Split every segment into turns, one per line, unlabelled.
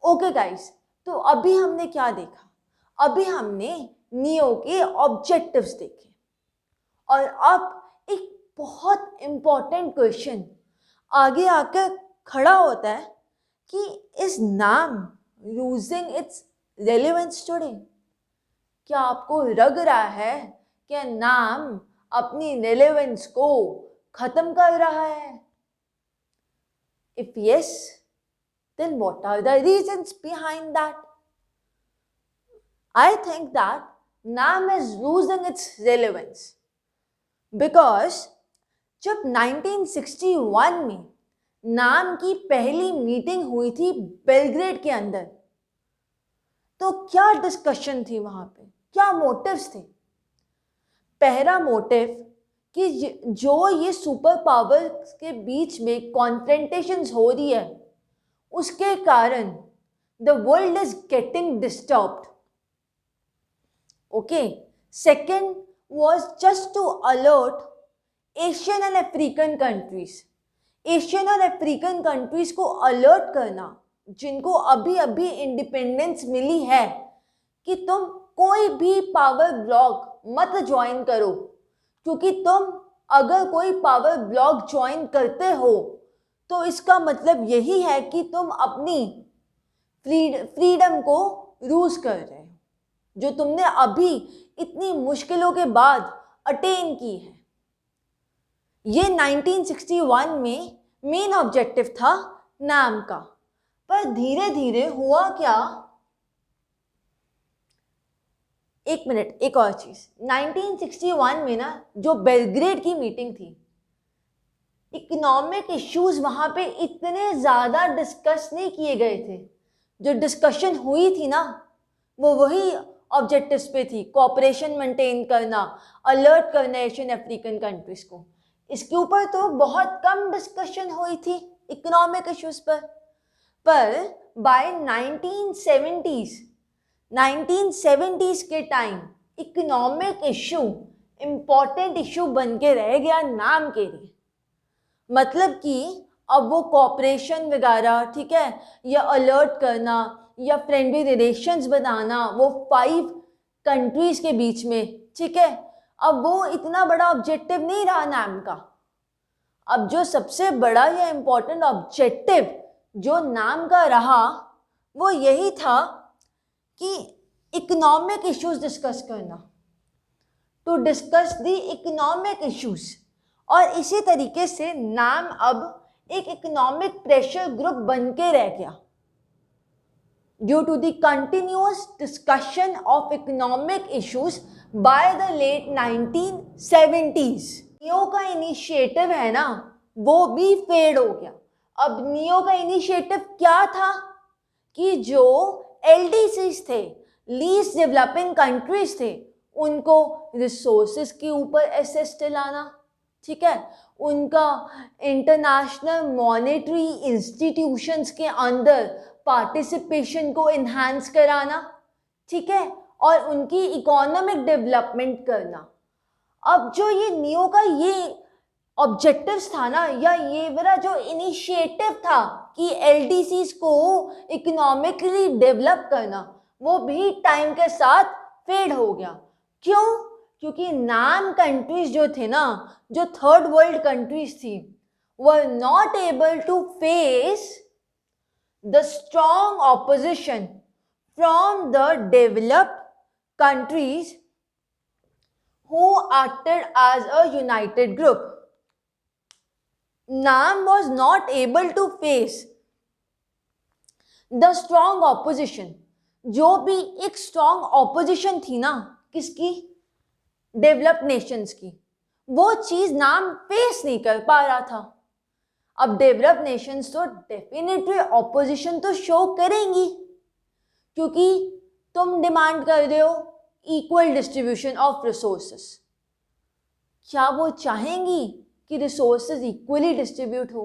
Okay guys, तो अभी हमने क्या देखा? अभी हमने नियो के ऑब्जेक्टिव्स देखे और अब एक बहुत इम्पॉर्टेंट क्वेश्चन आगे आकर खड़ा होता है कि इज नाम लूजिंग इट्स रेलेवेंस टुडे? क्या आपको लग रहा है कि नाम अपनी रेलेवेंस को खत्म कर रहा है? If yes, then what are the reasons behind that? I think that NAM is losing its relevance because जब 1961 में नाम की पहली मीटिंग हुई थी बेलग्रेड के अंदर, तो क्या डिस्कशन थी वहां पे, क्या मोटिव्स थे? पहला मोटिव कि जो ये सुपर पावर्स के बीच में कॉन्फ्रेंटेशंस हो रही है उसके कारण the world is getting disturbed. Okay. Second was just to alert Asian and African countries. Asian और अफ्रीकन कंट्रीज को अलर्ट करना जिनको अभी अभी इंडिपेंडेंस मिली है कि तुम कोई भी पावर ब्लॉक मत ज्वाइन करो, क्योंकि तुम अगर कोई पावर ब्लॉक ज्वाइन करते हो तो इसका मतलब यही है कि तुम अपनी फ्रीडम को लूज कर रहे हो, जो तुमने अभी इतनी मुश्किलों के बाद अटेन की है। ये 1961 में मेन ऑब्जेक्टिव था नाम का। पर धीरे धीरे हुआ क्या? एक मिनट, एक और चीज, 1961 में ना जो बेलग्रेड की मीटिंग थी, इकोनॉमिक इश्यूज वहां पे इतने ज्यादा डिस्कस नहीं किए गए थे। जो डिस्कशन हुई थी ना वो वही ऑब्जेक्टिव्स पे थी, कोऑपरेशन मेंटेन करना, अलर्ट करना एशियन अफ्रीकन कंट्रीज को। इसके ऊपर तो बहुत कम डिस्कशन हुई थी इकोनॉमिक इश्यूज पर बाय 1970s के time economic issue important issue बन के रह गया नाम के लिए। मतलब कि अब वो कॉपरेशन वगैरह, ठीक है, या अलर्ट करना या फ्रेंडली रिलेशंस बनाना वो 5 कंट्रीज के बीच में, ठीक है, अब वो इतना बड़ा ऑब्जेक्टिव नहीं रहा नाम का। अब जो सबसे बड़ा या इम्पोर्टेंट ऑब्जेक्टिव जो नाम का रहा वो यही था कि इकोनॉमिक इश्यूज डिस्कस करना, to discuss the economic issues. और इसी तरीके से नाम अब एक इकोनॉमिक प्रेशर ग्रुप बन के रह गया due to the continuous discussion of economic issues by the late 1970s। NIEO का इनिशिएटिव है ना वो भी फेड हो गया। अब नियो का इनिशिएटिव क्या था कि जो एलडीसीज थे, लीस्ट डेवलपिंग कंट्रीज थे, उनको रिसोर्सेज के ऊपर एसेस दिलाना, ठीक है, उनका इंटरनेशनल मॉनेटरी इंस्टीट्यूशंस के अंदर पार्टिसिपेशन को इन्हांस कराना, ठीक है, और उनकी इकोनॉमिक डेवलपमेंट करना। अब जो ये नियो का ये ऑब्जेक्टिव्स था ना, या ये वाला जो इनिशिएटिव था कि एलडीसीज को इकोनॉमिकली डेवलप करना, वो भी टाइम के साथ फेड हो गया। क्यों? क्योंकि नाम कंट्रीज जो थे ना, जो थर्ड वर्ल्ड कंट्रीज थी, were not able to face the strong opposition from the developed countries who acted as a united group. NAM was not able to face the strong opposition. जो भी एक strong opposition थी ना, किसकी? Developed Nations की, वो चीज नाम फेस नहीं कर पा रहा था। अब डेवलप्ड नेशंस तो डेफिनेटली ऑपोजिशन तो शो करेंगी, क्योंकि तुम डिमांड कर रहे हो इक्वल डिस्ट्रीब्यूशन ऑफ रिसोर्सेस। क्या वो चाहेंगी कि रिसोर्सेज इक्वली डिस्ट्रीब्यूट हो?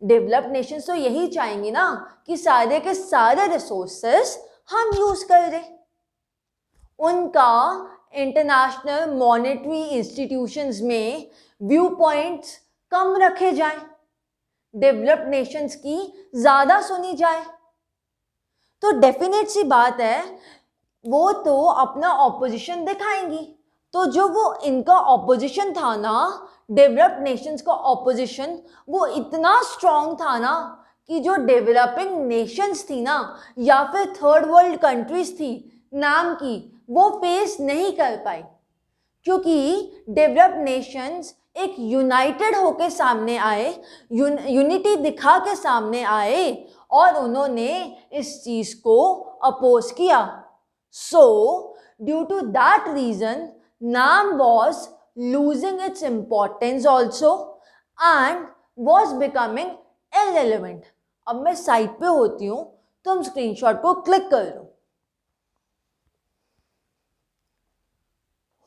डेवलप्ड नेशंस तो यही चाहेंगी ना कि सारे के सारे रिसोर्सेस हम यूज कर रहे। उनका इंटरनेशनल मॉनेटरी इंस्टीट्यूशंस में व्यू पॉइंट्स कम रखे जाएं, डेवलप्ड नेशंस की ज्यादा सुनी जाए। तो डेफिनेट सी बात है वो तो अपना ऑपोजिशन दिखाएंगी। तो जो वो इनका ऑपोजिशन था ना, डेवलप्ड नेशंस का ऑपोजिशन, वो इतना स्ट्रॉन्ग था ना कि जो डेवलपिंग नेशंस थी ना या फिर थर्ड वर्ल्ड कंट्रीज थी नाम की, वो फेस नहीं कर पाई, क्योंकि डेवलप्ड नेशंस एक यूनाइटेड होके सामने आए, यूनिटी दिखा के सामने आए और उन्होंने इस चीज को अपोज किया। So due to that reason नाम was losing its importance also and was becoming irrelevant. अब मैं साइट पे होती हूँ, तुम स्क्रीनशॉट को क्लिक कर लो।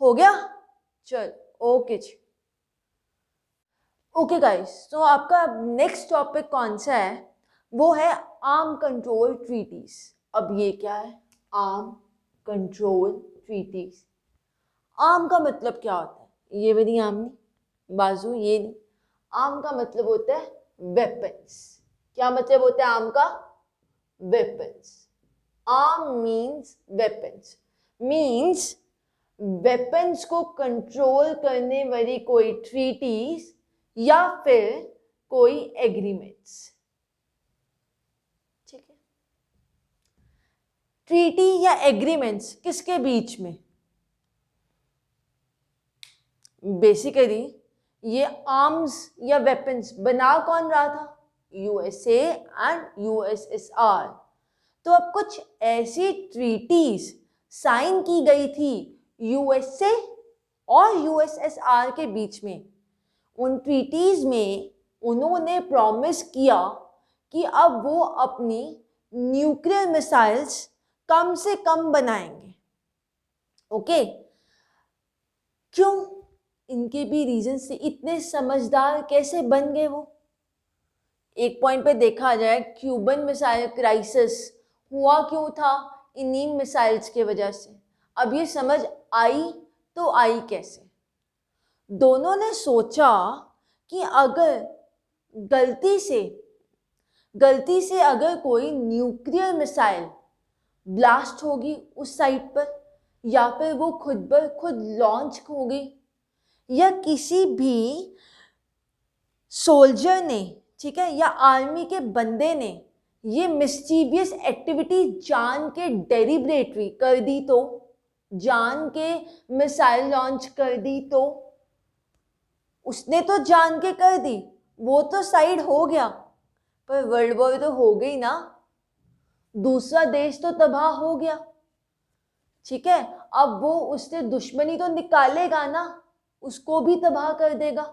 हो गया? चल ओके जी। ओके गाइस, तो आपका नेक्स्ट टॉपिक कौन सा है? वो है आर्म कंट्रोल ट्रीटीज। अब ये क्या है? Arm control treaties. आर्म का मतलब क्या होता है? ये वाली आर्म नहीं, बाजू ये नहीं। आर्म का मतलब होता है वेपन्स। क्या मतलब होता है आर्म का? Weapons. Arm means weapons, means weapons को कंट्रोल करने वाली कोई ट्रीटीज या फिर कोई एग्रीमेंट्स। ठीक है, ट्रीटी या एग्रीमेंट्स किसके बीच में? बेसिकली ये आर्म्स या वेपन्स बना कौन रहा था? USA and USSR. तो अब कुछ ऐसी ट्रीटीज साइन की गई थी यूएसए और यूएसएसआर के बीच में। उन ट्रीटीज में उन्होंने प्रॉमिस किया कि अब वो अपनी न्यूक्लियर मिसाइल्स कम से कम बनाएंगे। ओके, क्यों? इनके भी रीजन से इतने समझदार कैसे बन गए वो? एक पॉइंट पे देखा जाए, क्यूबन मिसाइल क्राइसिस हुआ क्यों था? इन्हीं मिसाइल्स के वजह से। अब ये समझ आई तो आई कैसे? दोनों ने सोचा कि अगर गलती से अगर कोई न्यूक्लियर मिसाइल ब्लास्ट होगी उस साइट पर, या फिर वो खुद ब खुद लॉन्च होगी, या किसी भी सोल्जर ने, ठीक है, या आर्मी के बंदे ने ये मिस्चीवियस एक्टिविटी जान के डेलिबरेटली कर दी, तो जान के मिसाइल लॉन्च कर दी, तो उसने तो जान के कर दी, वो तो साइड हो गया, पर वर्ल्ड वॉर तो हो गई ना, दूसरा देश तो तबाह हो गया। ठीक है, अब वो उससे दुश्मनी तो निकालेगा ना, उसको भी तबाह कर देगा।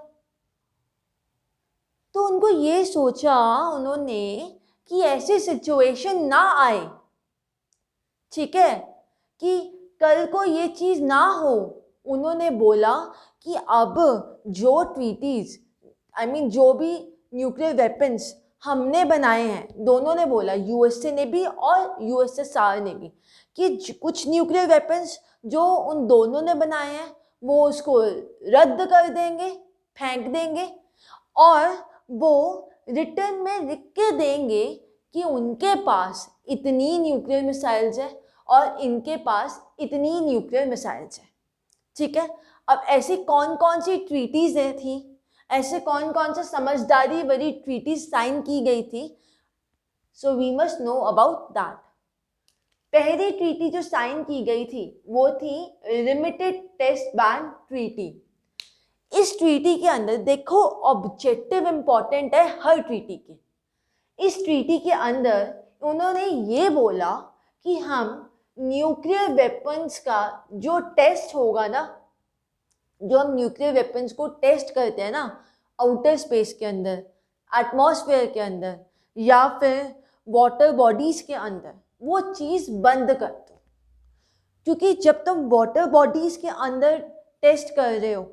तो उनको ये सोचा उन्होंने कि ऐसी सिचुएशन ना आए, ठीक है, कि कल को ये चीज ना हो। उन्होंने बोला कि अब जो ट्रीटीज, जो भी न्यूक्लियर वेपन्स हमने बनाए हैं, दोनों ने बोला, यूएसए ने भी और यूएसएसआर ने भी, कि कुछ न्यूक्लियर वेपन्स जो उन दोनों ने बनाए हैं वो उसको रद्द कर देंगे, फेंक देंगे, और वो रिटर्न में लिख के देंगे कि उनके पास इतनी न्यूक्लियर मिसाइल्स है और इनके पास इतनी न्यूक्लियर मिसाइल्स है। ठीक है, अब ऐसी कौन कौन सी ट्रीटीज थी, ऐसे कौन कौन से समझदारी वाली ट्रीटीज साइन की गई थी? So we must know about that. पहली ट्रीटी जो साइन की गई थी वो थी लिमिटेड टेस्ट बैन ट्रीटी। इस ट्रीटी के अंदर देखो, ऑब्जेक्टिव इंपॉर्टेंट है हर ट्रीटी के। इस ट्रीटी के अंदर उन्होंने ये बोला कि हम न्यूक्लियर वेपन्स का जो टेस्ट होगा ना, जो हम न्यूक्लियर वेपन्स को टेस्ट करते हैं ना आउटर स्पेस के अंदर, एटमॉस्फेयर के अंदर या फिर वाटर बॉडीज के अंदर, वो चीज़ बंद कर दो। क्योंकि जब तुम वाटर बॉडीज के अंदर टेस्ट कर रहे हो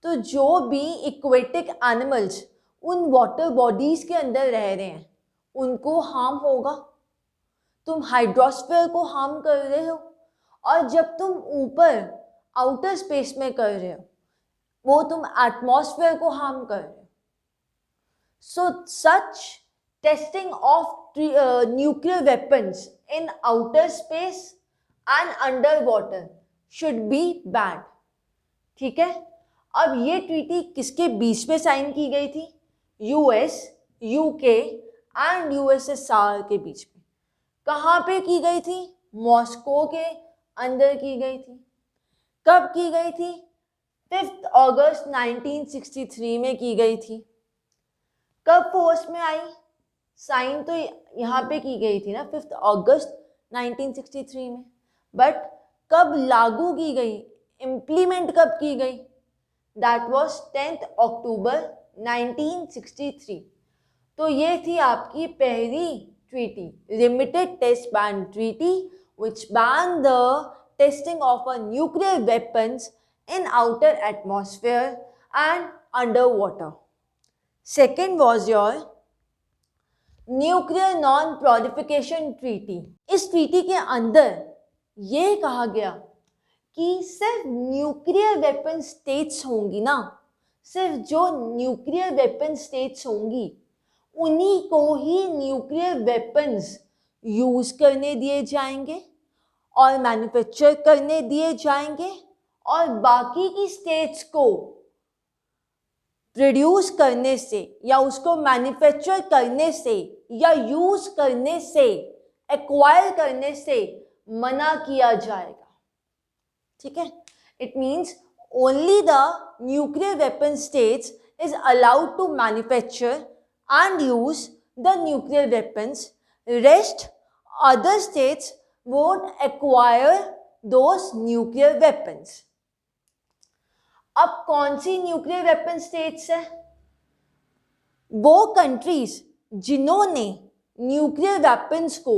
तो जो भी इक्वेटिक एनिमल्स उन वाटर बॉडीज के अंदर रह रहे हैं उनको हार्म होगा। तुम हाइड्रोस्फीयर को हार्म कर रहे हो, और जब तुम ऊपर आउटर स्पेस में कर रहे हो वो तुम एटमॉस्फेयर को हार्म कर रहे हो। So such testing of nuclear weapons in outer space and underwater should be banned. ठीक है, अब ये ट्रीटी किसके बीच में साइन की गई थी? यूएस, यूके एंड यूएसएसआर के बीच में। कहाँ पे की गई थी? मॉस्को के अंदर की गई थी। कब की गई थी? 5 अगस्त 1963 में की गई थी। कब फोर्स में आई? साइन तो यहाँ पे की गई थी ना 5 अगस्त 1963 में, बट कब लागू की गई, इम्प्लीमेंट कब की गई? That was 10 October 1963। तो ये थी आपकी पहली ट्रीटी, limited test ban treaty, which banned the testing of a nuclear weapons in outer atmosphere and underwater. Second was your nuclear non proliferation treaty. इस ट्रीटी के अंदर ये कहा गया कि सिर्फ न्यूक्लियर वेपन स्टेट्स होंगी ना, सिर्फ जो न्यूक्लियर वेपन स्टेट्स होंगी उन्हीं को ही न्यूक्लियर वेपन्स यूज करने दिए जाएंगे और मैन्युफैक्चर करने दिए जाएंगे, और बाकी की स्टेट्स को प्रोड्यूस करने से या उसको मैन्युफैक्चर करने से या यूज करने से, एक्वायर करने से मना किया जाएगा। ठीक है, it means only the nuclear weapon states is allowed to manufacture and use the nuclear weapons, rest other states won't acquire those nuclear weapons. अब कौन सी न्यूक्लियर वेपन स्टेट्स है? वो कंट्रीज जिन्होंने न्यूक्लियर वेपन्स को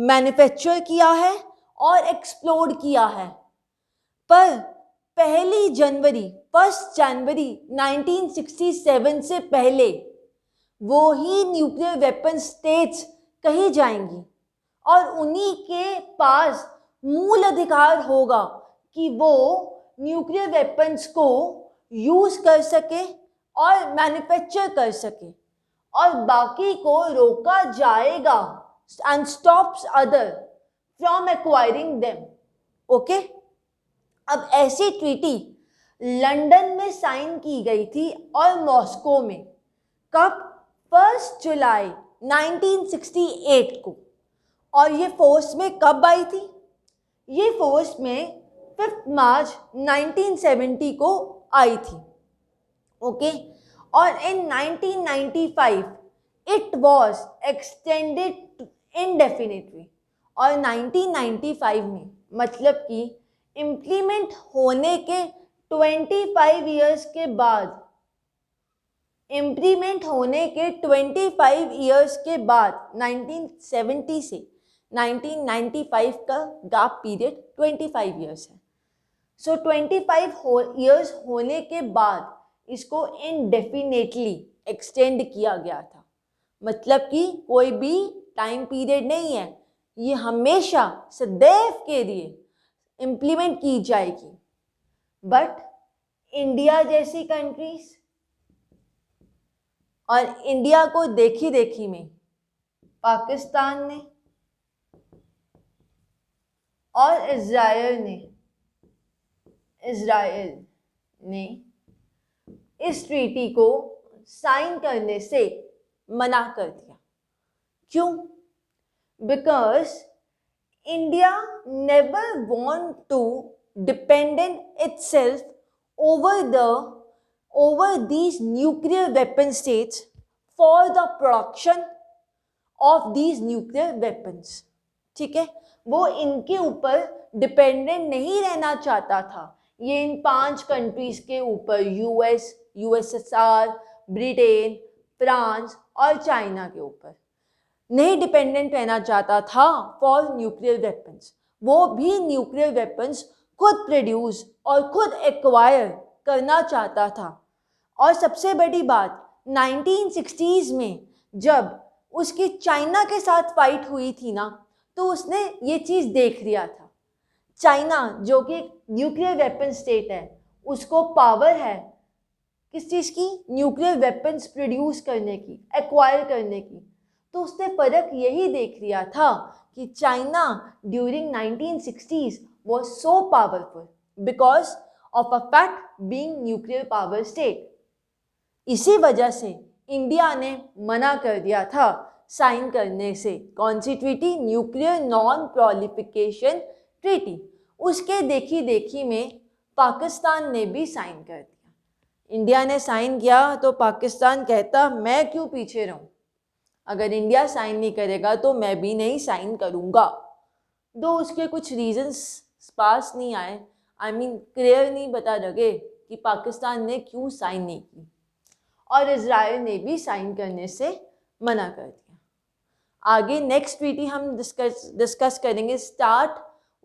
मैन्युफैक्चर किया है और explore किया है, पर 1 जनवरी 1967 से पहले वो ही न्यूक्लियर वेपन स्टेट्स कही जाएंगी और उन्हीं के पास मूल अधिकार होगा कि वो न्यूक्लियर वेपन्स को यूज कर सके और मैन्युफैक्चर कर सके, और बाकी को रोका जाएगा and stops other from acquiring them. Okay, अब ऐसी ट्रीटी लंदन में साइन की गई थी और मॉस्को में। कब? 1 जुलाई 1968 को। और ये फोर्स में कब आई थी? ये फोर्स में 5 मार्च 1970 को आई थी। ओके, और इन 1995 इट वॉज एक्सटेंडेड इनडेफिनिटली। और 1995 में मतलब कि इम्प्लीमेंट होने के 25 ईयर्स के बाद, इम्प्लीमेंट होने के 25 ईयर्स के बाद 1970 से 1995 का गैप पीरियड 25 ईयर्स है। सो 25 ईयर्स होने के बाद इसको इनडेफिनेटली एक्सटेंड किया गया था। मतलब कि कोई भी टाइम पीरियड नहीं है, ये हमेशा सदैव के लिए इम्प्लीमेंट की जाएगी। बट इंडिया जैसी कंट्रीज और इंडिया को देखी देखी में पाकिस्तान ने और इज़राइल ने इस ट्रीटी को साइन करने से मना कर दिया। क्यों? Because India never want to dependent itself over these nuclear weapon states for the production of these nuclear weapons. ठीक है, वो इनके ऊपर डिपेंडेंट नहीं रहना चाहता था। ये इन 5 कंट्रीज के ऊपर, यूएस, यूएसएसआर, ब्रिटेन, फ्रांस और चाइना के ऊपर नहीं डिपेंडेंट रहना चाहता था फॉर न्यूक्लियर वेपन्स। वो भी न्यूक्लियर वेपन्स खुद प्रोड्यूस और खुद एक्वायर करना चाहता था। और सबसे बड़ी बात, 1960s में जब उसकी चाइना के साथ फाइट हुई थी ना, तो उसने ये चीज़ देख लिया था। चाइना जो कि न्यूक्लियर वेपन स्टेट है, उसको पावर है किस चीज़ की? न्यूक्लियर वेपन्स प्रोड्यूस करने की, एक्वायर करने की। तो उसने फ़र्क यही देख लिया था कि China during 1960s was so powerful because of a fact being nuclear power state. इसी वजह से इंडिया ने मना कर दिया था साइन करने से कौन सी treaty, nuclear non proliferation treaty. उसके देखी देखी में पाकिस्तान ने भी साइन कर दिया। इंडिया ने साइन किया तो पाकिस्तान कहता मैं क्यों पीछे रहूं, अगर इंडिया साइन नहीं करेगा तो मैं भी नहीं साइन करूंगा। दो उसके कुछ रीजंस पास नहीं आए, आई मीन क्लियर नहीं बता लगे कि पाकिस्तान ने क्यों साइन नहीं की, और इजराइल ने भी साइन करने से मना कर दिया। आगे नेक्स्ट ट्रीटी हम डिस्कस करेंगे START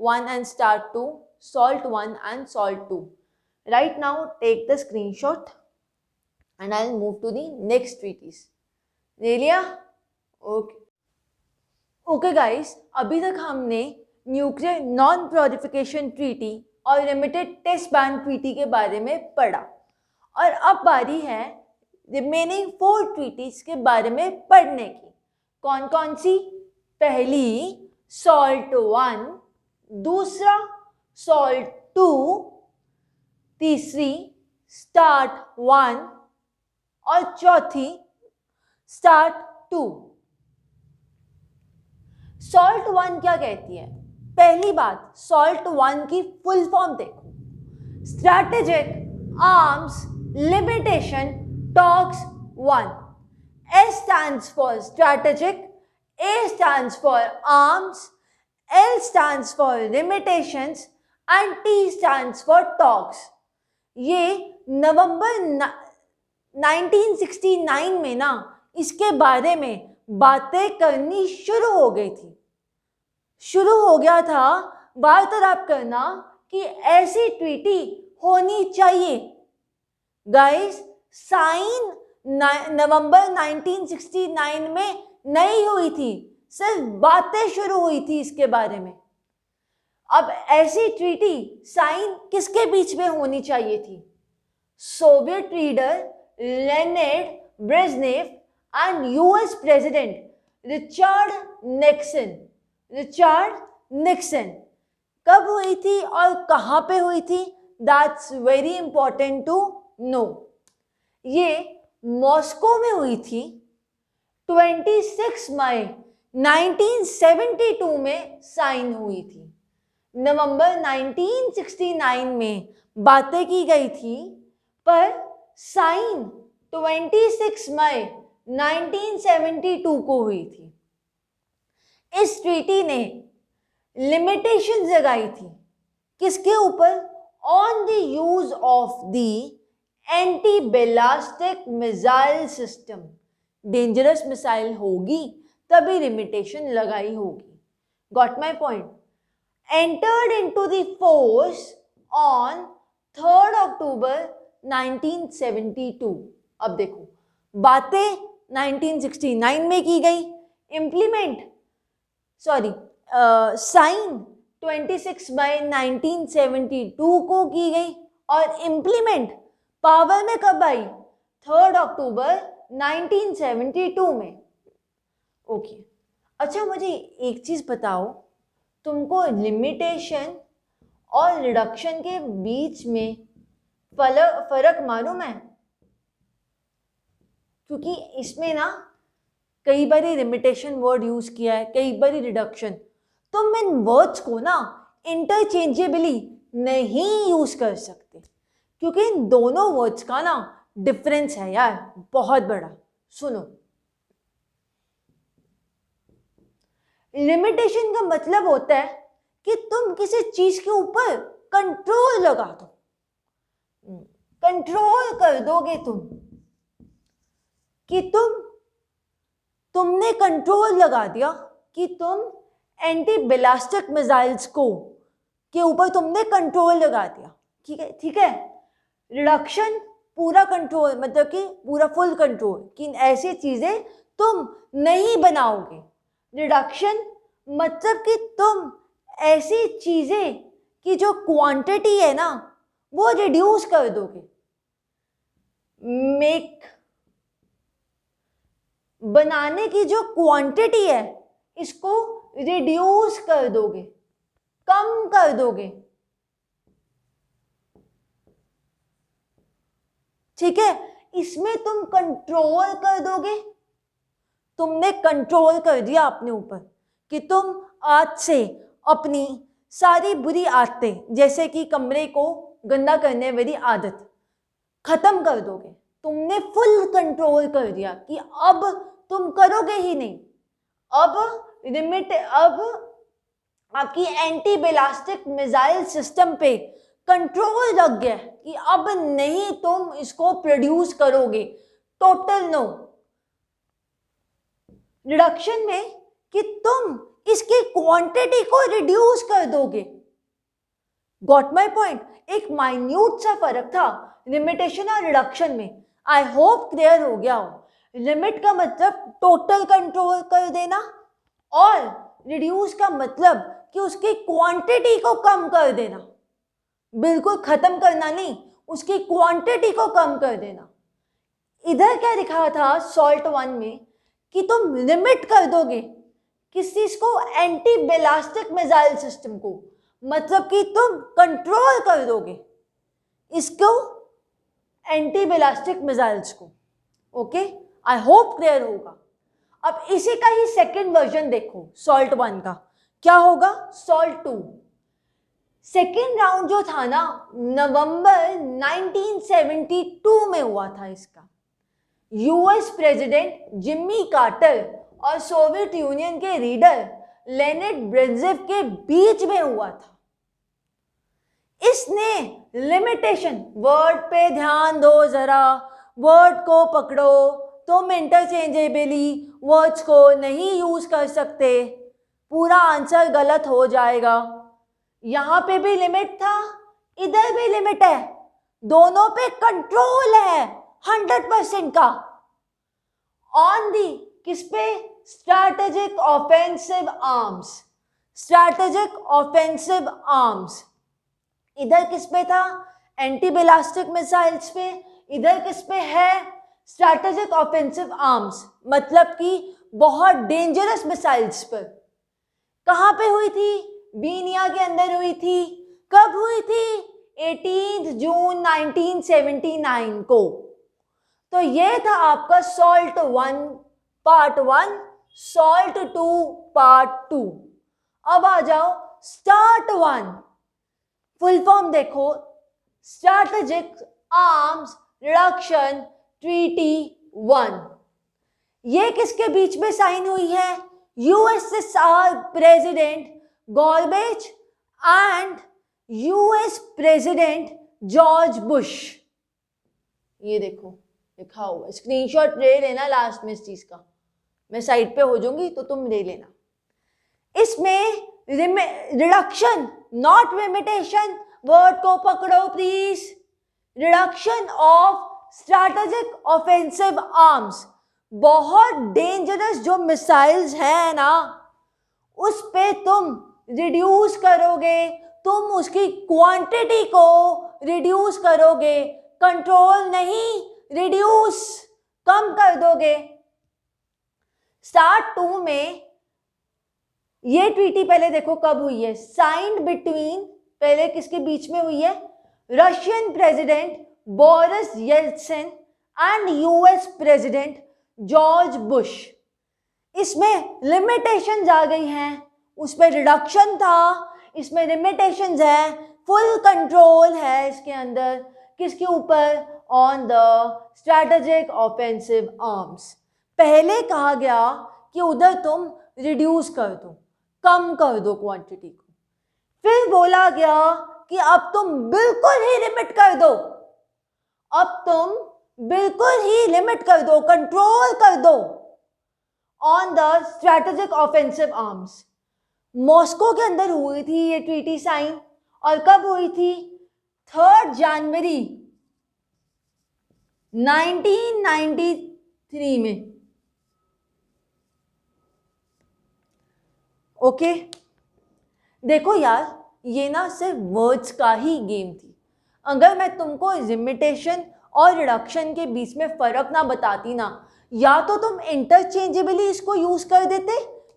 1 and START 2, SALT 1 and SALT 2। Right now take the screenshot and I will move to the next treaties. ले लिया? ओके गाइस, अभी तक हमने न्यूक्लियर नॉन प्रोलिफिकेशन ट्रीटी और लिमिटेड टेस्ट बैन ट्रीटी के बारे में पढ़ा, और अब बारी है रिमेनिंग 4 ट्रीटीज के बारे में पढ़ने की। कौन कौन सी? पहली सॉल्ट 1, दूसरा सॉल्ट 2, तीसरी स्टार्ट 1 और चौथी स्टार्ट 2। सॉल्ट 1 क्या कहती है? पहली बात, सॉल्ट 1 की फुल फॉर्म देखो, strategic arms limitation talks 1। S stands for strategic, A stands for arms, L stands for limitations and T stands for talks। ये नवंबर 1969 में ना इसके बारे में बातें करनी शुरू हो गई थी। शुरू हो गया था वार्तालाप करना कि ऐसी ट्रीटी होनी चाहिए। गाइस, साइन नवंबर 1969 में नहीं हुई थी, सिर्फ बातें शुरू हुई थी इसके बारे में। अब ऐसी ट्रीटी साइन किसके बीच में होनी चाहिए थी? Soviet leader Leonid Brezhnev and US president Richard Nixon. कब हुई थी और कहां पे हुई थी? That's very important to know. ये मॉस्को में हुई थी 26 मई 1972 में साइन हुई थी। नवंबर 1969 में बातें की गई थी, पर साइन 26 मई 1972 को हुई थी। इस ट्रीटी ने लिमिटेशन लगाई थी किसके ऊपर? On the use of the anti ballistic missile system. Dangerous missile होगी तभी लिमिटेशन लगाई होगी। Got my point? Entered into the force on 3 अक्टूबर 1972। अब देखो, बातें 1969 में की गई, साइन 26 मई 1972 को की गई, और इम्प्लीमेंट पावर में कब आई? 3 अक्टूबर 1972 में। ओके, अच्छा मुझे एक चीज बताओ, तुमको लिमिटेशन और रिडक्शन के बीच में फर्क मालूम है? क्योंकि इसमें ना कई बार लिमिटेशन वर्ड यूज किया है, कई बार रिडक्शन। तुम इन वर्ड्स को ना इंटरचेंजेबली नहीं यूज कर सकते, क्योंकि इन दोनों वर्ड्स का ना डिफरेंस है यार, बहुत बड़ा। सुनो, लिमिटेशन का मतलब होता है कि तुम किसी चीज के ऊपर कंट्रोल लगा दो, कंट्रोल कर दोगे तुम, कि तुमने कंट्रोल लगा दिया कि तुम एंटी बैलिस्टिक मिसाइल्स के ऊपर तुमने कंट्रोल लगा दिया। ठीक है। रिडक्शन पूरा कंट्रोल, मतलब कि पूरा फुल कंट्रोल, कि ऐसी चीजें तुम नहीं बनाओगे। रिडक्शन मतलब कि तुम ऐसी चीजें की जो क्वांटिटी है ना वो रिड्यूस कर दोगे। बनाने की जो क्वांटिटी है इसको रिड्यूस कर दोगे, कम कर दोगे, ठीक है। इसमें तुम कंट्रोल कर दोगे, तुमने कंट्रोल कर दिया अपने ऊपर कि तुम आज से अपनी सारी बुरी आदतें, जैसे कि कमरे को गंदा करने वाली आदत, खत्म कर दोगे। तुमने फुल कंट्रोल कर दिया कि अब तुम करोगे ही नहीं। अब लिमिट, अब आपकी एंटी बैलिस्टिक मिसाइल सिस्टम पे कंट्रोल लग गया कि अब नहीं तुम इसको प्रोड्यूस करोगे। Total no. रिडक्शन में कि तुम इसकी क्वांटिटी को रिड्यूस कर दोगे। Got my point? एक माइन्यूट सा फर्क था लिमिटेशन और रिडक्शन में। आई होप क्लियर हो गया हो। लिमिट का मतलब टोटल कंट्रोल कर देना और रिड्यूस का मतलब कि उसकी क्वांटिटी को कम कर देना, बिल्कुल खत्म करना नहीं, उसकी क्वांटिटी को कम कर देना। इधर क्या लिखा था सॉल्ट 1 में कि तुम लिमिट कर दोगे किस चीज को, एंटी बैलिस्टिक मिसाइल सिस्टम को, मतलब कि तुम कंट्रोल कर दोगे इसको, एंटी बैलिस्टिक मिसाइल्स को। ओके, आई होप क्लियर होगा। अब इसी का ही सेकंड वर्जन देखो सॉल्ट 1 का क्या होगा। सॉल्ट 2 सेकेंड राउंड जो था ना, नवंबर 1972 में हुआ था इसका। यूएस प्रेसिडेंट जिम्मी कार्टर और सोवियत यूनियन के लीडर लेनिड ब्रेज़नेव के बीच में हुआ था। इसने लिमिटेशन, वर्ड पे ध्यान दो जरा, वर्ड को पकड़ो। तुम इंटरचेंजेबली वर्ड्स को नहीं यूज कर सकते, पूरा आंसर गलत हो जाएगा। यहां पे भी लिमिट था, इधर भी लिमिट है, दोनों पे कंट्रोल है 100% का। ऑन दी किस पे? Strategic offensive arms, strategic offensive arms. इधर किस पे था? एंटी बैलिस्टिक मिसाइल्स पे। इधर किस पे है? स्ट्रैटेजिक ऑफेंसिव आर्म्स, मतलब कि बहुत डेंजरस मिसाइल्स पर। कहां पे हुई थी? बीनिया के अंदर हुई थी। कब हुई थी? 18 जून 1979 को। तो ये था आपका सॉल्ट 1 पार्ट 1, सॉल्ट 2 पार्ट 2। अब आ जाओ स्टार्ट 1। फुल फॉर्म देखो, स्ट्रैटेजिक आर्म्स रिडक्शन ट्रीटी 1। ये किसके बीच में साइन हुई है? USSR president Gorbachev and US president George Bush. ये देखो लिखा हुआ, स्क्रीनशॉट ले लेना लास्ट में इस चीज का, मैं साइड पे हो जाऊंगी तो तुम ले लेना। इसमें रिडक्शन, नॉट लिमिटेशन, वर्ड को पकड़ो please. Reduction of strategic offensive arms, बहुत डेंजरस जो मिसाइल्स हैं ना, उस पे तुम रिड्यूस करोगे, तुम उसकी क्वांटिटी को रिड्यूस करोगे, कंट्रोल नहीं, रिड्यूस, कम कर दोगे। स्टार्ट 2 में ये ट्रीटी पहले देखो कब हुई है, साइंड बिटवीन, पहले किसके बीच में हुई है? Russian president Boris Yeltsin and US president George Bush. इसमें लिमिटेशंस आ गई हैं, उस पर रिडक्शन था, इसमें लिमिटेशंस है, फुल कंट्रोल है इसके अंदर, किसके ऊपर? On the strategic offensive arms. पहले कहा गया कि उधर तुम रिड्यूस कर दो, कम कर दो क्वांटिटी को, फिर बोला गया कि अब तुम बिल्कुल ही लिमिट कर दो, अब तुम बिल्कुल ही लिमिट कर दो, कंट्रोल कर दो on the strategic offensive arms. Moscow के अंदर हुई थी ये ट्रीटी साइन, और कब हुई थी? 3 जनवरी 1993 में। ओके, देखो यार, ये ना सिर्फ वर्ड्स का ही गेम थी। अगर मैं तुमको लिमिटेशन और रिडक्शन के बीच में फर्क ना बताती ना, या तो तुम इंटरचेंजेबली इसको यूज कर देते,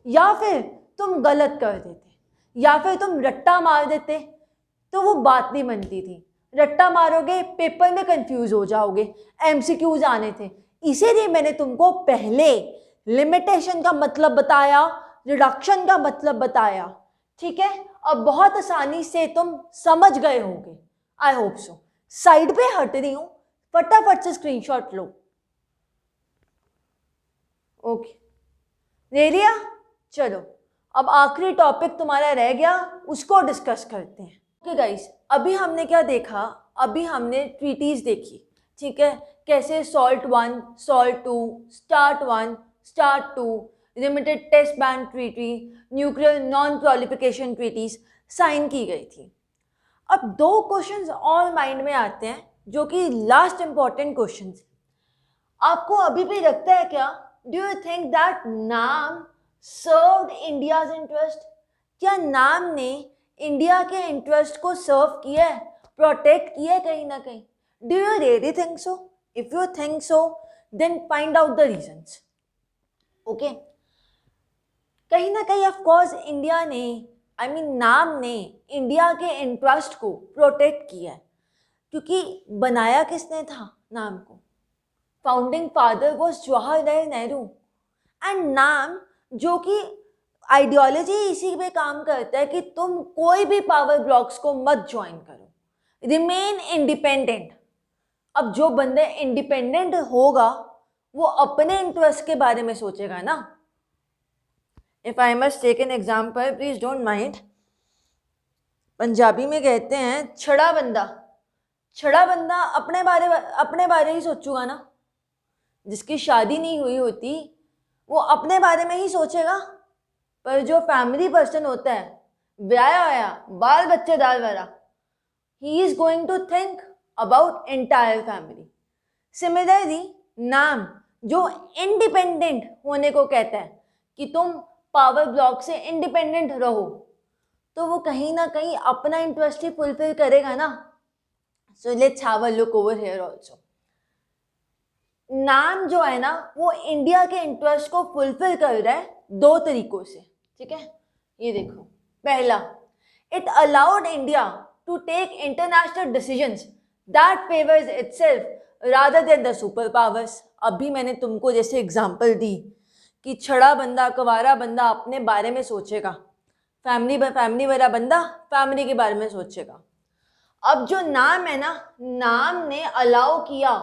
या फिर तुम गलत कर देते या फिर तुम रट्टा मार देते तो वो बात नहीं बनती थी। रट्टा मारोगे पेपर में कंफ्यूज हो जाओगे, एमसीक्यूज आने थे। इसीलिए मैंने तुमको पहले लिमिटेशन का मतलब बताया, रिडक्शन का मतलब बताया, ठीक है। अब बहुत आसानी से तुम समझ गए होंगे, आई होप सो। साइड पे हट रही हूं, फटाफट से स्क्रीनशॉट लो। ओके, ले लिया? चलो अब आखिरी टॉपिक तुम्हारा रह गया, उसको डिस्कस करते हैं। ओके गाइस, अभी हमने क्या देखा? अभी हमने ट्रीटीज देखी, ठीक है। कैसे SALT 1, SALT 2, START 1, START 2, limited test ban treaty, nuclear non proliferation treaties sign की गई थी। अब 2 क्वेश्चंस और माइंड में आते हैं जो कि लास्ट इंपॉर्टेंट क्वेश्चंस। आपको अभी भी लगता है क्या? डू यू थिंक दैट नाम सर्व्ड इंडियाज इंटरेस्ट? क्या नाम ने इंडिया के इंटरेस्ट को सर्व किया है, प्रोटेक्ट किया है कहीं ना कहीं? Do you really think so? If you think so then find out the reasons. Okay, कहीं ना कहीं ऑफ कोर्स इंडिया ने, आई मीन नाम ने इंडिया के इंटरेस्ट को प्रोटेक्ट किया है, क्योंकि बनाया किसने था नाम को? Founding father was Jawaharlal Nehru. And नाम जो कि आइडियोलॉजी इसी पे काम करता है कि तुम कोई भी पावर ब्लॉक्स को मत ज्वाइन करो, रिमेन इंडिपेंडेंट। अब जो बंदे इंडिपेंडेंट होगा वो अपने इंटरेस्ट के बारे में सोचेगा ना। If I must take an example, please don't mind. Punjabi में कहते हैं छड़ा बंदा। छड़ा बंदा अपने बारे ही सोचूगा ना। जिसकी शादी नहीं हुई होती वो अपने बारे में ही सोचेगा, पर जो फैमिली पर्सन होता है, ब्याया होया, बाल बच्चेदार वाला, he is going to think about entire family. Similarly नाम जो इंडिपेंडेंट होने को कहता है कि तुम पावर ब्लॉक से इंडिपेंडेंट रहो, तो वो कहीं ना कहीं अपना इंटरेस्ट ही फुलफिल करेगा ना। So let's have a look over here also. नाम जो है ना वो इंडिया के इंटरेस्ट को फुलफिल कर रहा है 2 तरीकों से, ठीक है। ये देखो, पहला, it allowed India to take international decisions that favours itself rather than the super powers. अभी मैंने तुमको जैसे एग्जांपल दी कि छड़ा बंदा, कवारा बंदा अपने बारे में सोचेगा, फैमिली वाला बंदा फैमिली के बारे में सोचेगा। अब जो नाम है ना, नाम ने अलाउ किया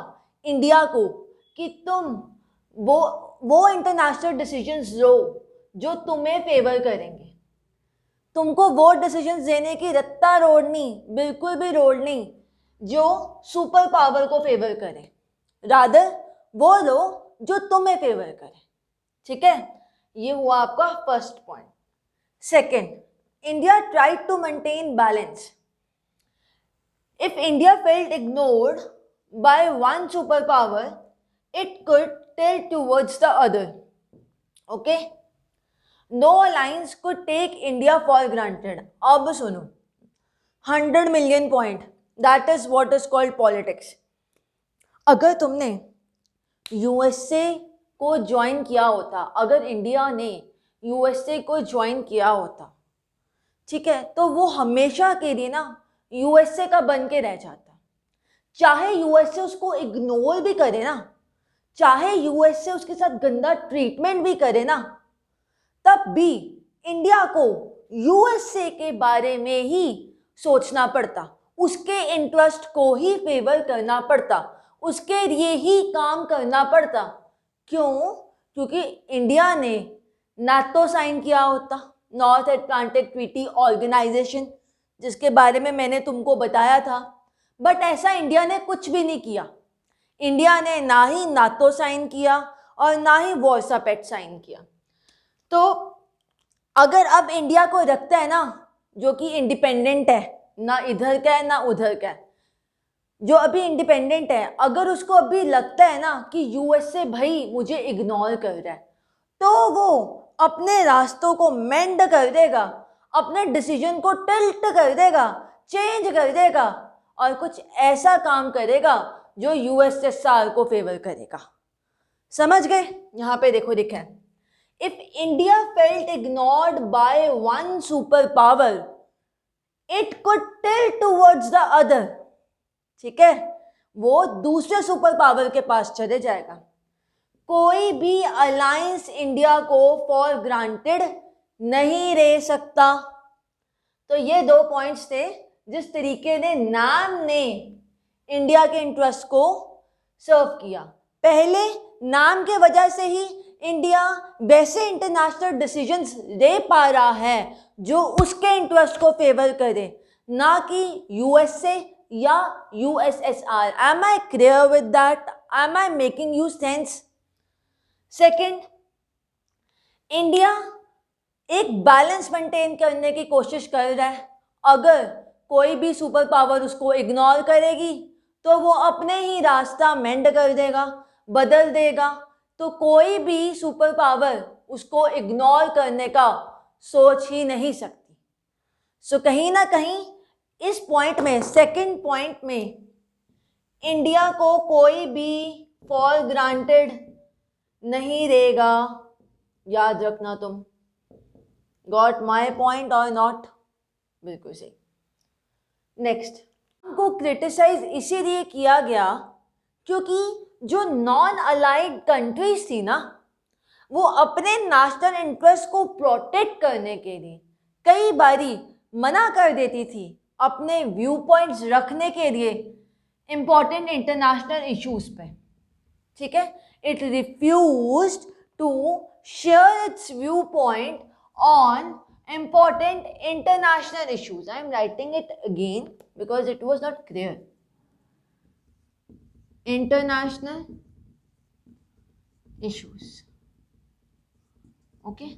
इंडिया को कि तुम वो इंटरनेशनल डिसीजंस लो जो तुम्हें फेवर करेंगे। तुमको वो डिसीजंस देने की रत्ता रोड नहीं, बिल्कुल भी रोड नहीं जो सुपर पावर को फेवर करे, रादर वो लो जो तुम्हें फेवर करे, ठीक है। ये हुआ आपका first point. Second, India tried to maintain balance. If India felt ignored by one superpower, it could tilt towards the other. Okay? No alliance could take India for granted. अब सुनो, 100 million point. That is what is called politics. अगर तुमने USA को join किया होता, अगर India ने USA को ज्वाइन किया होता, ठीक है, तो वो हमेशा के लिए ना USA का बन के रह जाता। चाहे यूएसए उसको इग्नोर भी करे ना, चाहे यूएसए उसके साथ गंदा ट्रीटमेंट भी करे ना, तब भी इंडिया को यूएसए के बारे में ही सोचना पड़ता, उसके इंटरेस्ट को ही फेवर करना पड़ता, उसके लिए ही काम करना पड़ता। क्यों? क्योंकि इंडिया ने नाटो साइन किया होता, नॉर्थ अटलांटिक ट्रीटी ऑर्गेनाइजेशन, जिसके बारे में मैंने तुमको बताया था। बट ऐसा इंडिया ने कुछ भी नहीं किया। इंडिया ने ना ही नाटो साइन किया और ना ही वार्सा पैक्ट साइन किया। तो अगर अब इंडिया को लगता है ना, जो कि इंडिपेंडेंट है, ना इधर का है ना उधर का है, जो अभी इंडिपेंडेंट है, अगर उसको अभी लगता है ना कि यूएसए भाई मुझे इग्नोर कर रहा है, तो वो अपने रास्तों को मेंड कर देगा, अपने डिसीजन को टिल्ट कर देगा, चेंज कर देगा और कुछ ऐसा काम करेगा जो यूएसएसआर को फेवर करेगा। समझ गए? यहाँ पे देखो लिखा है, if India felt ignored by one superpower, it could tilt towards the other. ठीक है, वो दूसरे सुपर पावर के पास चले जाएगा. कोई भी अलायंस इंडिया को फॉर ग्रांटेड नहीं रह सकता. तो ये 2 पॉइंट्स थे जिस तरीके ने नाम ने इंडिया के इंटरेस्ट को सर्व किया. पहले नाम के वजह से ही इंडिया वैसे इंटरनेशनल डिसीजंस ले पा रहा है जो उसके इंटरेस्ट को फेवर करे, ना कि यूएसए या USSR. Am I clear with that? Am I making you sense? Second, India एक बैलेंस मेंटेन करने की कोशिश कर रहा है. अगर कोई भी सुपर पावर उसको इग्नोर करेगी तो वो अपने ही रास्ता मेंड कर देगा, बदल देगा. तो कोई भी सुपर पावर उसको इग्नोर करने का सोच ही नहीं सकती. सो कहीं ना कहीं इस पॉइंट में, सेकंड पॉइंट में, इंडिया को कोई भी फॉर ग्रांटेड नहीं रहेगा. याद रखना तुम. गॉट माई पॉइंट और नॉट? बिल्कुल सही. नेक्स्ट, को क्रिटिसाइज इसीलिए किया गया क्योंकि जो नॉन अलाइड कंट्रीज थी ना, वो अपने नेशनल इंटरेस्ट को प्रोटेक्ट करने के लिए कई बारी मना कर देती थी अपने व्यू पॉइंट्स रखने के लिए इम्पॉर्टेंट इंटरनेशनल इश्यूज पे. ठीक है, it refused to share its view point on important international issues. I am writing it again because it was not clear. International issues. Okay.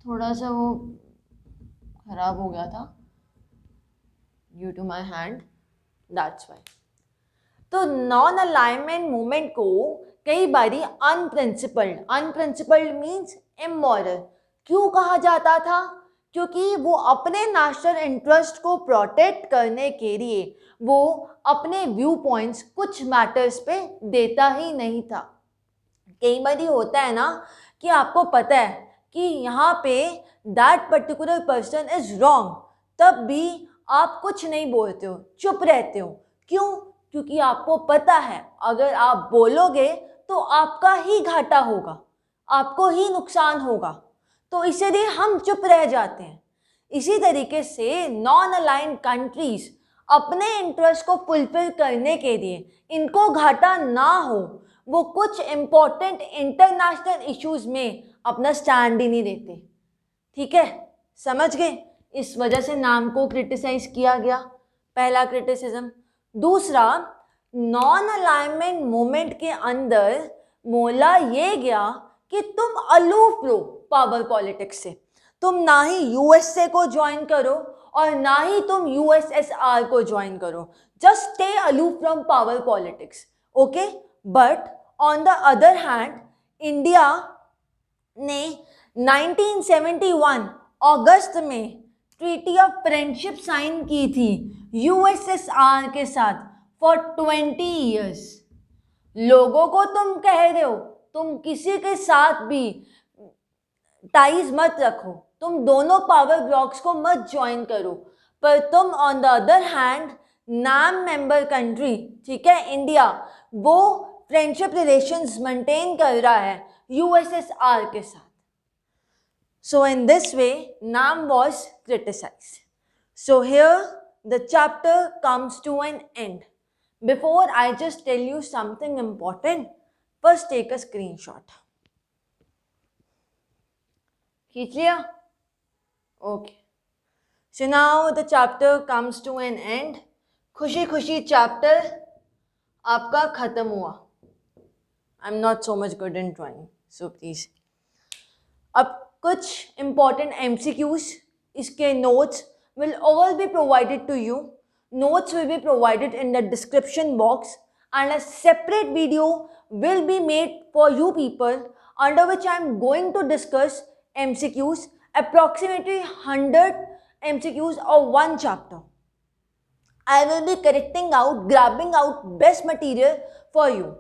थोड़ा सा वो खराब हो गया था due to my hand. That's why. तो नॉन अलाइनमेंट मूवमेंट को कई बारी अनप्रिंसिपल्ड मीन्स इमोरल क्यों कहा जाता था? क्योंकि वो अपने नेशनल इंटरेस्ट को प्रोटेक्ट करने के लिए वो अपने व्यू पॉइंट्स कुछ मैटर्स पे देता ही नहीं था. कई बार होता है ना कि आपको पता है कि यहाँ पे that particular person is wrong, तब भी आप कुछ नहीं बोलते हो, चुप रहते हो. क्यों? क्योंकि आपको पता है अगर आप बोलोगे तो आपका ही घाटा होगा, आपको ही नुकसान होगा. तो इसीलिए हम चुप रह जाते हैं. इसी तरीके से नॉन अलाइंड कंट्रीज अपने इंटरेस्ट को फुलफिल करने के लिए, इनको घाटा ना हो, वो कुछ इम्पोर्टेंट इंटरनेशनल इश्यूज में अपना स्टैंड ही नहीं देते. ठीक है, समझ गए? इस वजह से नाम को क्रिटिसाइज किया गया, पहला क्रिटिसिज्म. दूसरा, नॉन अलाइनमेंट मूवमेंट के अंदर बोला ये गया कि तुम अलूफ लो पावर पॉलिटिक्स से. तुम ना ही यूएसए को ज्वाइन करो और ना ही तुम यूएसएसआर को ज्वाइन करो. Just stay aloof from power politics. Okay, but on the other hand India ने 1971 अगस्त में ट्रीटी ऑफ फ्रेंडशिप साइन की थी यूएसएसआर के साथ फॉर 20 ईयर्स. लोगों को तुम कह रहे हो तुम किसी के साथ भी टाइज मत रखो, तुम दोनों पावर ब्लॉक्स को मत ज्वाइन करो, पर तुम ऑन द अदर हैंड नाम मेंबर कंट्री, ठीक है, इंडिया, वो फ्रेंडशिप रिलेशंस मेंटेन कर रहा है यूएसएसआर के साथ. सो इन दिस वे नाम was criticized. So here the chapter comes to an end. Before I just tell you something important, first take a screenshot. खींच लिया? Okay. So now the chapter comes to an end. खुशी खुशी chapter आपका खत्म हुआ. I'm not so much good in drawing, so please. अब कुछ important MCQs, इसके notes will all be provided to you. Notes will be provided in the description box and a separate video will be made for you people under which I am going to discuss MCQs, approximately 100 MCQs of one chapter. I will be correcting out, grabbing out best material for you.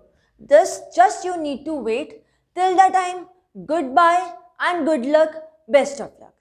Just you need to wait till the time good bye and good luck, best of luck.